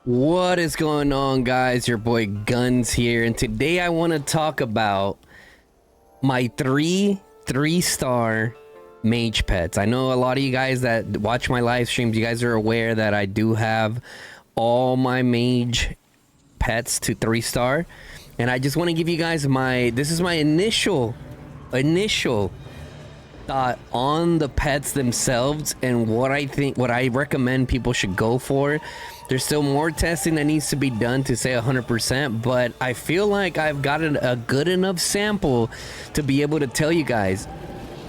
What is going on, guys? Your boy Guns here, and today I want to talk about my three-star mage pets. I know a lot of you guys that watch my live streams, you guys are aware that I do have all my mage pets to 3-star, and I just want to give you guys this is my initial thought on the pets themselves and what I recommend people should go for. There's still more testing that needs to be done to say 100%, but I feel like I've gotten a good enough sample to be able to tell you guys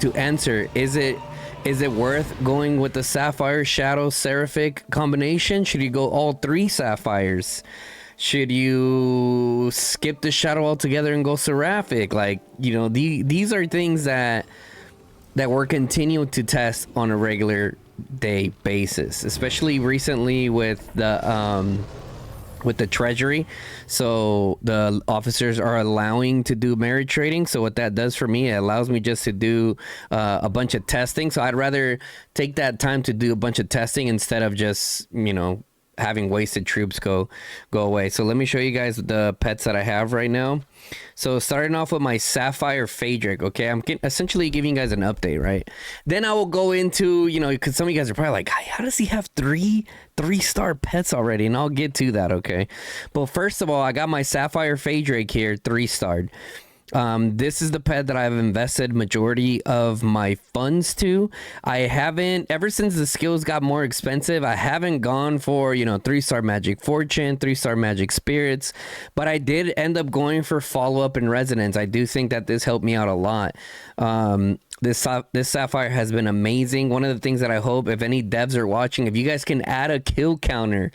to answer, is it worth going with the Sapphire Shadow Seraphic combination? Should you go all 3 Sapphires? Should you skip the Shadow altogether and go Seraphic? Like, you know, these are things that we're continuing to test on a regular day basis, especially recently with the treasury. So the officers are allowing to do merit trading. So what that does for me, it allows me just to do a bunch of testing. So I'd rather take that time to do a bunch of testing instead of just, you know, having wasted troops go away. So let me show you guys the pets that I have right now. So starting off with my Sapphire Faedrake, okay? I'm essentially giving you guys an update, right? Then I will go into, you know, because some of you guys are probably like, how does he have three-star pets already? And I'll get to that, okay? But first of all, I got my Sapphire Faedrake here, 3-starred. This is the pet that I've invested majority of my funds to. I haven't, ever since the skills got more expensive, I haven't gone for, you know, 3-star Magic Fortune, 3-star Magic Spirits, but I did end up going for follow-up and resonance. I do think that this helped me out a lot. This Sapphire has been amazing. One of the things that I hope, if any devs are watching, if you guys can add a kill counter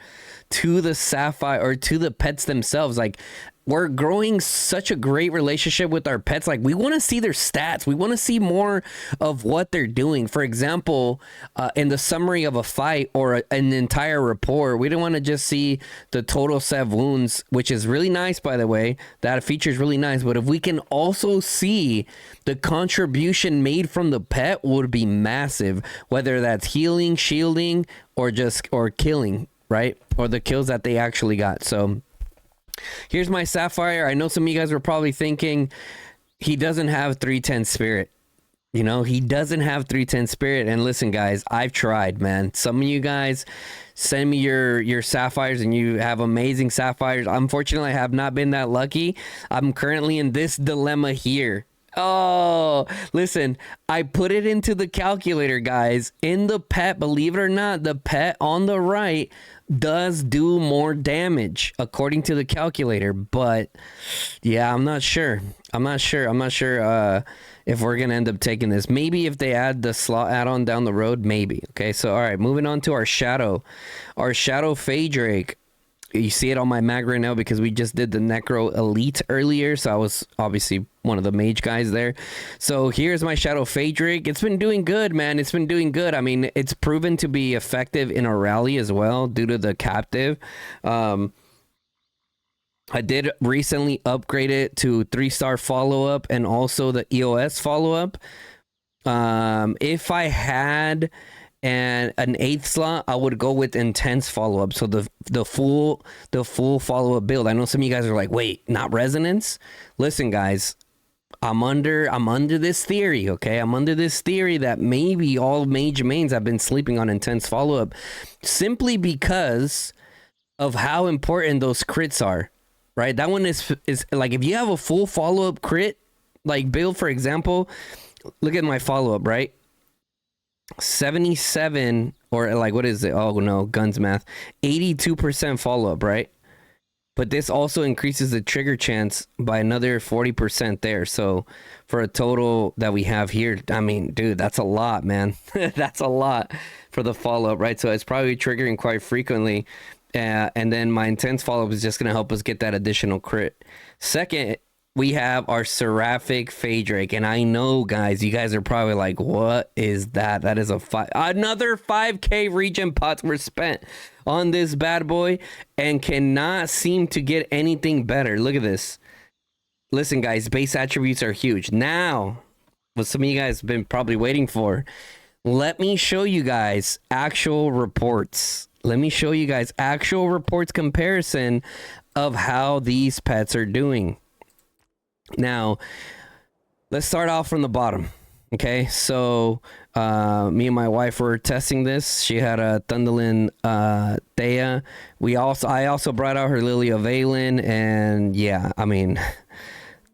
to the Sapphire or to the pets themselves, like, we're growing such a great relationship with our pets. Like, we want to see their stats. We want to see more of what they're doing. For example, in the summary of a fight or an entire report, we don't want to just see the total sev wounds, which is really nice, by the way. That feature is really nice. But if we can also see the contribution made from the pet, would be massive. Whether that's healing, shielding, or killing, right? Or the kills that they actually got. So here's my Sapphire. I know some of you guys were probably thinking he doesn't have 310 spirit. You know, he doesn't have 310 spirit. And listen, guys, I've tried, man. Some of you guys send me your Sapphires and you have amazing Sapphires. Unfortunately, I have not been that lucky. I'm currently in this dilemma here. Oh, listen, I put it into the calculator, guys. In the pet, believe it or not, the pet on the right does do more damage according to the calculator. But yeah, I'm not sure if we're gonna end up taking this. Maybe if they add the slot add-on down the road, maybe. Okay, so all right, moving on to our Shadow Faedrake. You see it on my mag right now because we just did the Necro Elite earlier, so I was obviously one of the mage guys there. So here's my Shadow Faedrake. It's been doing good, man. It's been doing good. I mean, it's proven to be effective in a rally as well due to the captive. I did recently upgrade it to 3-star follow-up and also the EOS follow-up. If I had an 8th slot, I would go with intense follow-up. So the full follow-up build. I know some of you guys are like, wait, not resonance? Listen, guys, I'm under this theory, okay? I'm under this theory that maybe all mage mains have been sleeping on intense follow-up simply because of how important those crits are, right? That one is like, if you have a full follow-up crit, like build, for example, look at my follow-up, right? 77, or like, what is it? Oh no, guns math. 82% follow-up, right? But this also increases the trigger chance by another 40% there. So for a total that we have here, I mean, dude, that's a lot, man. That's a lot for the follow-up, right? So it's probably triggering quite frequently. And then my intense follow-up is just going to help us get that additional crit. Second, we have our Seraphic Faedrake, and I know, guys, you guys are probably like, what is that? That is another 5k regen pots were spent on this bad boy and cannot seem to get anything better. Look at this. Listen, guys, base attributes are huge. Now, what some of you guys have been probably waiting for, let me show you guys actual reports Let me show you guys actual reports comparison of how these pets are doing. Now, let's start off from the bottom. Okay, so me and my wife were testing this. She had a Thundolin Thea. I also brought out her Lily of Valen, and yeah, I mean,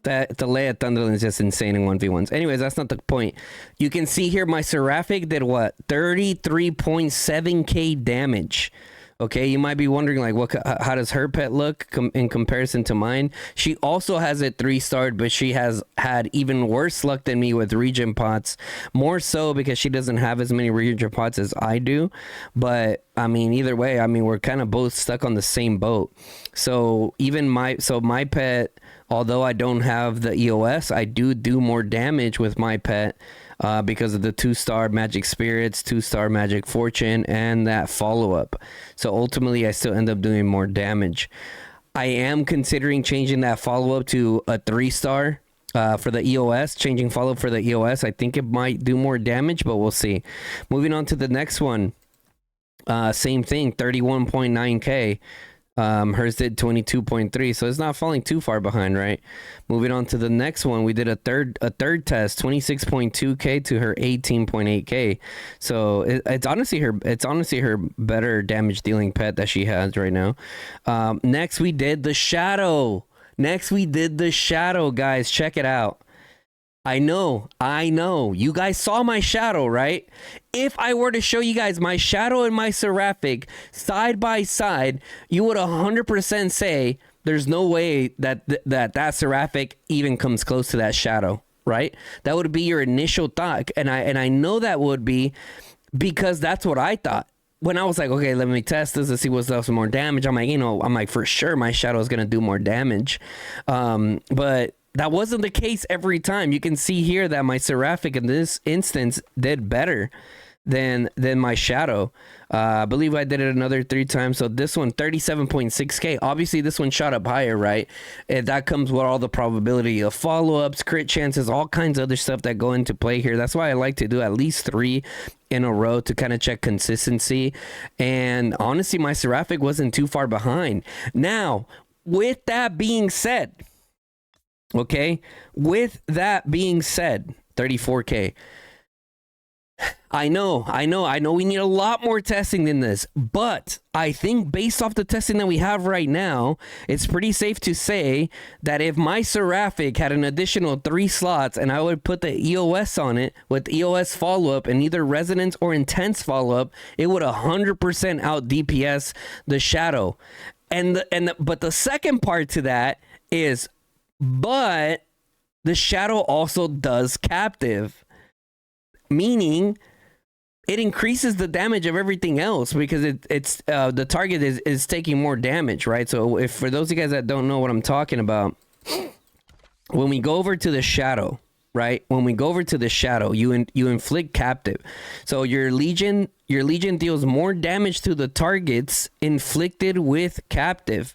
that the Leia Thundolin is just insane in 1v1s. Anyways, that's not the point. You can see here my Seraphic did what? 33.7k damage. Okay, you might be wondering like how does her pet look in comparison to mine? She also has it 3-starred, but she has had even worse luck than me with regen pots. More so because she doesn't have as many regen pots as I do. But I mean, either way, I mean, we're kind of both stuck on the same boat. So even my pet, although I don't have the EOS, I do more damage with my pet. Because of the 2-star Magic Spirits, 2-star Magic Fortune, and that follow-up. So ultimately, I still end up doing more damage. I am considering changing that follow-up to a 3-star for the EOS. Changing follow-up for the EOS. I think it might do more damage, but we'll see. Moving on to the next one. Same thing, 31.9k. Hers did 22.3, so it's not falling too far behind, right? Moving on to the next one, we did a third test, 26.2k to her 18.8k. So it's honestly her better damage dealing pet that she has right now. Next we did the shadow. Guys, check it out. I know. You guys saw my shadow, right? If I were to show you guys my shadow and my Seraphic side by side, you would 100% say there's no way that Seraphic even comes close to that shadow, right? That would be your initial thought. And I know that would be because that's what I thought. When I was like, okay, let me test this to see what's else more damage. I'm like, for sure my shadow is going to do more damage. But that wasn't the case every time. You can see here that my Seraphic in this instance did better than my shadow. I believe I did it another 3 times. So this one, 37.6k. Obviously, this one shot up higher, right? And that comes with all the probability of follow-ups, crit chances, all kinds of other stuff that go into play here. That's why I like to do at least 3 in a row to kind of check consistency. And honestly, my Seraphic wasn't too far behind. Now, with that being said, okay, with that being said, 34k. I know we need a lot more testing than this, but I think based off the testing that we have right now, it's pretty safe to say that if my Seraphic had an additional 3 slots and I would put the EOS on it with EOS follow-up and either Resonance or Intense follow-up, it would 100% out DPS the Shadow. But the second part to that is, but the Shadow also does captive, meaning it increases the damage of everything else because it's the target is taking more damage, right? So if for those of you guys that don't know what I'm talking about, when we go over to the Shadow, right? When we go over to the Shadow, you inflict captive. So your Legion deals more damage to the targets inflicted with captive.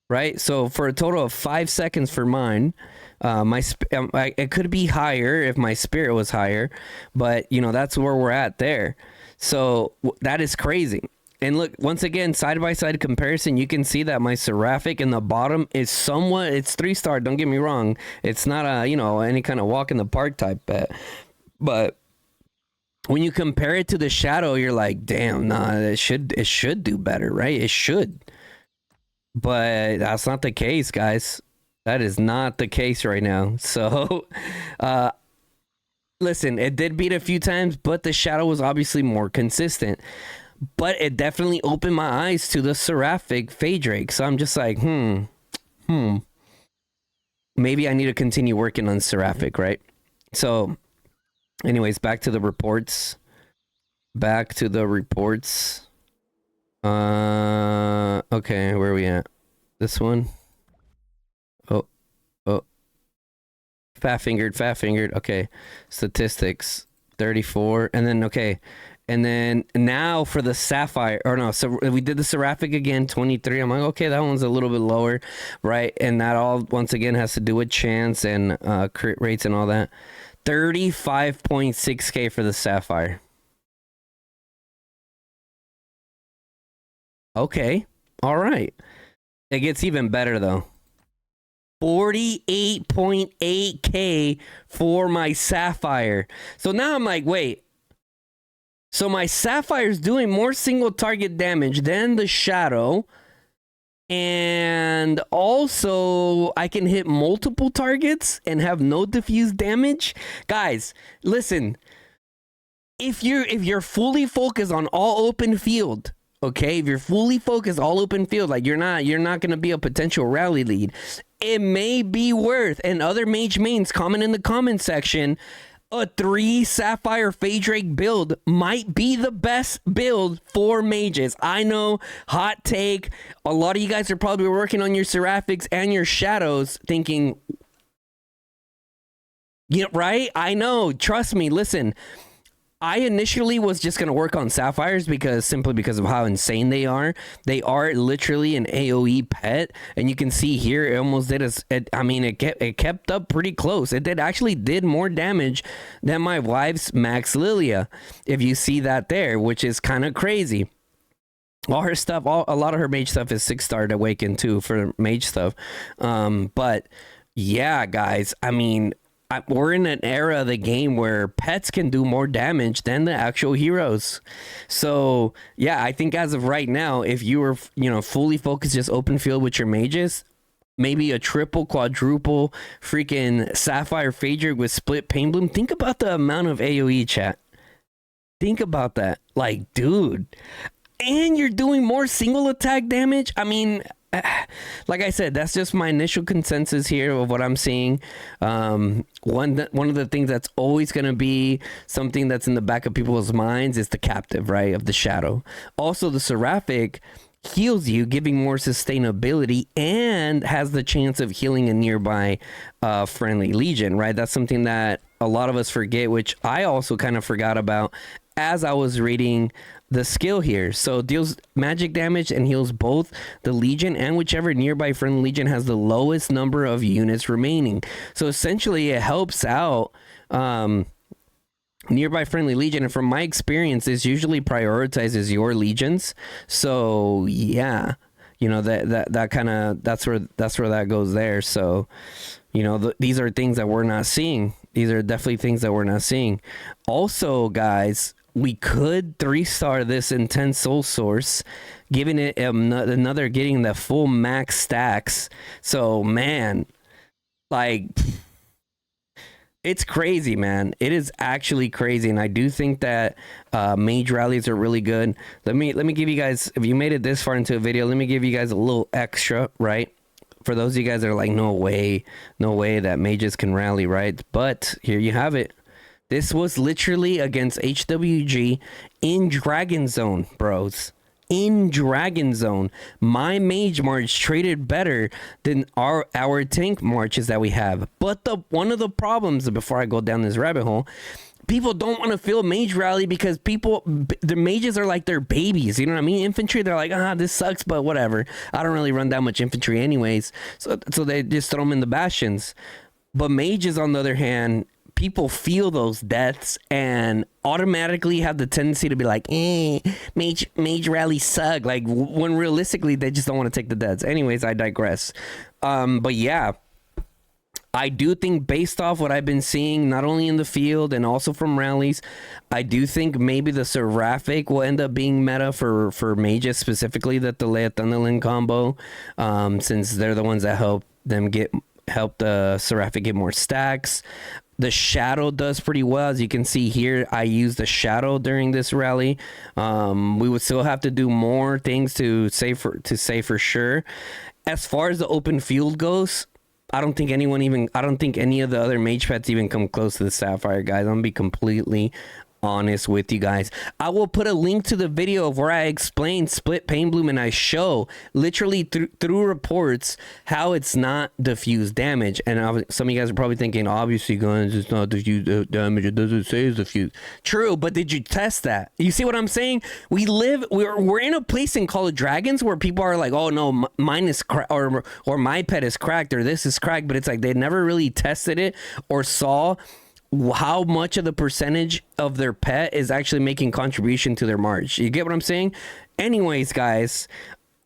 Right, so for a total of 5 seconds for mine, it could be higher if my spirit was higher, but that's where we're at there. So that is crazy. And look, once again, side by side comparison, you can see that my Seraphic in the bottom is somewhat, it's 3-star. Don't get me wrong, it's not any kind of walk in the park type bet, but when you compare it to the Shadow, you're like, damn, nah, it should do better, right? It should. But that's not the case, guys. That is not the case right now. So, listen, it did beat a few times, but the Shadow was obviously more consistent. But it definitely opened my eyes to the Sapphire Faedrake. So I'm just like, maybe I need to continue working on Sapphire, right? So, anyways, back to the reports. Okay, where are we at? This one? Oh. Fat fingered. Okay. Statistics. 34. And then, okay. And then now for the Sapphire, so we did the Seraphic again, 23. I'm like, okay, that one's a little bit lower, right? And that all, once again, has to do with chance and crit rates and all that. 35.6k for the Sapphire. Okay. All right. It gets even better though. 48.8k for my Sapphire. So now I'm like, wait. So my Sapphire's doing more single target damage than the Shadow. And also I can hit multiple targets and have no diffuse damage. Guys, listen. If you're fully focused on all open field, okay, if you're fully focused all open field, like you're not gonna be a potential rally lead, it may be worth, and other mage mains comment in the comment section, a 3 Sapphire Faedrake build might be the best build for mages. I know, hot take, a lot of you guys are probably working on your Seraphics and your Shadows thinking, yeah, right? I know, trust me, listen. I initially was just going to work on Sapphires simply because of how insane they are. They are literally an AoE pet, and you can see here it almost did it kept up pretty close. It actually did more damage than my wife's Max Lilia, if you see that there, which is kind of crazy. All her stuff, a lot of her mage stuff is 6-star to awaken too for mage stuff. But yeah, guys, I mean, we're in an era of the game where pets can do more damage than the actual heroes. So yeah, I think as of right now, if you were, fully focused just open field with your mages, maybe a triple, quadruple freaking Sapphire Faedrake with split Pain Bloom. Think about the amount of AoE, chat. Think about that. Like, dude. And you're doing more single attack damage. I mean, like I said, that's just my initial consensus here of what I'm seeing. One of the things that's always going to be something that's in the back of people's minds is the captive, right, of the Shadow. Also, the Seraphic heals you, giving more sustainability, and has the chance of healing a nearby friendly legion, right? That's something that a lot of us forget, which I also kind of forgot about as I was reading the skill here. So deals magic damage and heals both the legion and whichever nearby friendly legion has the lowest number of units remaining. So essentially it helps out nearby friendly legion, and from my experience this usually prioritizes your legions. So yeah, that kind of that's where that goes there. So these are things that we're not seeing. These are definitely things that we're not seeing. Also, guys, we could 3-star this Intense Soul Source, giving it another, getting the full max stacks. So, man, like, it's crazy, man. It is actually crazy, and I do think that mage rallies are really good. Let me give you guys, if you made it this far into a video, let me give you guys a little extra, right? For those of you guys that are like, no way that mages can rally, right? But here you have it. This was literally against HWG in Dragon Zone, bros. In Dragon Zone. My Mage March traded better than our tank marches that we have. But one of the problems, before I go down this rabbit hole, people don't want to feel Mage Rally because the mages are like their babies. You know what I mean? Infantry, they're like, this sucks, but whatever. I don't really run that much infantry anyways. So they just throw them in the bastions. But mages, on the other hand, people feel those deaths and automatically have the tendency to be like, mage rally suck. Like, when realistically, they just don't want to take the deaths. Anyways, I digress. But yeah, I do think based off what I've been seeing, not only in the field and also from rallies, I do think maybe the Seraphic will end up being meta for mages, specifically that the Leia Thunderland combo, since they're the ones that help the Seraphic get more stacks. The Shadow does pretty well. As you can see here, I used the Shadow during this rally. We would still have to do more things to say for sure. As far as the open field goes, I don't think any of the other mage pets even come close to the Sapphire, guys. I'm gonna be completely honest with you guys. I will put a link to the video of where I explain split Pain Bloom, and I show literally through reports how it's not diffuse damage. And some of you guys are probably thinking, obviously, guys, it's not diffuse damage. It doesn't say it's diffuse. True, but did you test that? You see what I'm saying? We're in a place in Call of Dragons where people are like, oh no, mine is or my pet is cracked, or this is cracked, but it's like they never really tested it or saw how much of the percentage of their pet is actually making contribution to their march. You get what I'm saying? anyways, guys,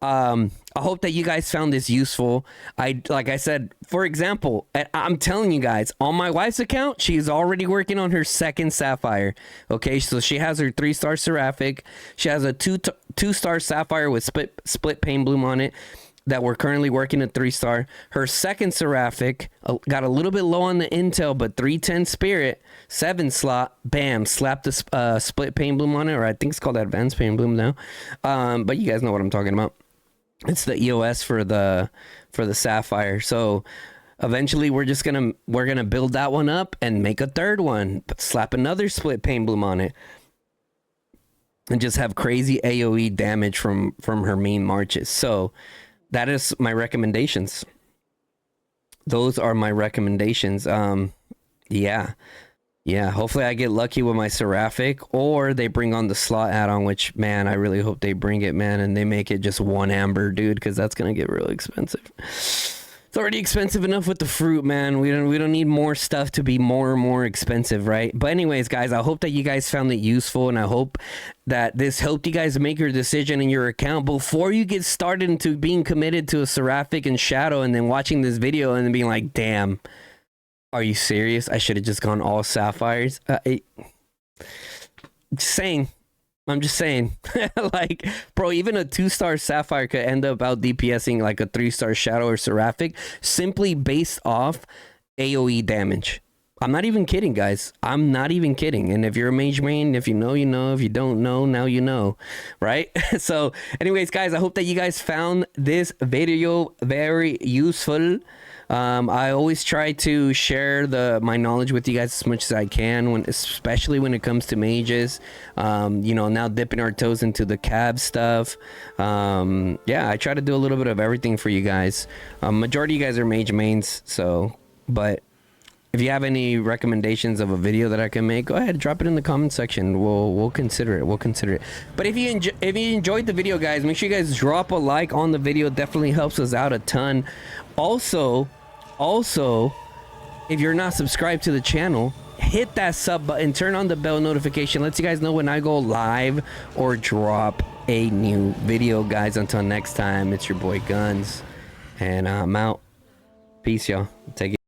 I hope that you guys found this useful. Like I said, for example, I'm telling you guys, on my wife's account, she's already working on her second Sapphire. Okay, so she has her 3-star Seraphic. She has a 2-star Sapphire with split Pain Bloom on it that we're currently working at 3-star. Her second Seraphic got a little bit low on the intel, but 310 Spirit, 7 slot, bam, slapped the split Pain Bloom on it, or I think it's called Advanced Pain Bloom now. But you guys know what I'm talking about. It's the EOS for the Sapphire. So eventually we're gonna build that one up and make a third one, but slap another split Pain Bloom on it, and just have crazy AoE damage from her main marches. So that is my recommendations. Those are my recommendations. Yeah, hopefully I get lucky with my Seraphic, or they bring on the slot add-on, which, man, I really hope they bring it, man, and they make it just 1 amber, dude, because that's going to get really expensive. It's already expensive enough with the fruit, man. We don't need more stuff to be more and more expensive, right? But anyways, guys, I hope that you guys found it useful, and I hope that this helped you guys make your decision in your account before you get started into being committed to a Seraphic and Shadow, and then watching this video and then being like, damn, are you serious? I should have just gone all Sapphires. Just saying. I'm just saying. Like, bro, even a 2-star Sapphire could end up out DPSing like a 3-star Shadow or Seraphic simply based off AoE damage. I'm not even kidding, guys. I'm not even kidding. And if you're a Mage main, if you know, you know. If you don't know, now you know, right? So anyways, guys, I hope that you guys found this video very useful. I always try to share my knowledge with you guys as much as I can, especially when it comes to mages. You know, now dipping our toes into the cab stuff. Yeah, I try to do a little bit of everything for you guys. Majority of you guys are mage mains, so, but if you have any recommendations of a video that I can make, go ahead, drop it in the comment section. We'll consider it. We'll consider it. But if you enjoyed the video, guys, make sure you guys drop a like on the video. It definitely helps us out a ton. Also, if you're not subscribed to the channel, hit that sub button, turn on the bell notification, lets you guys know when I go live or drop a new video, guys. Until next time, it's your boy Guns, and I'm out. Peace, y'all. Take it.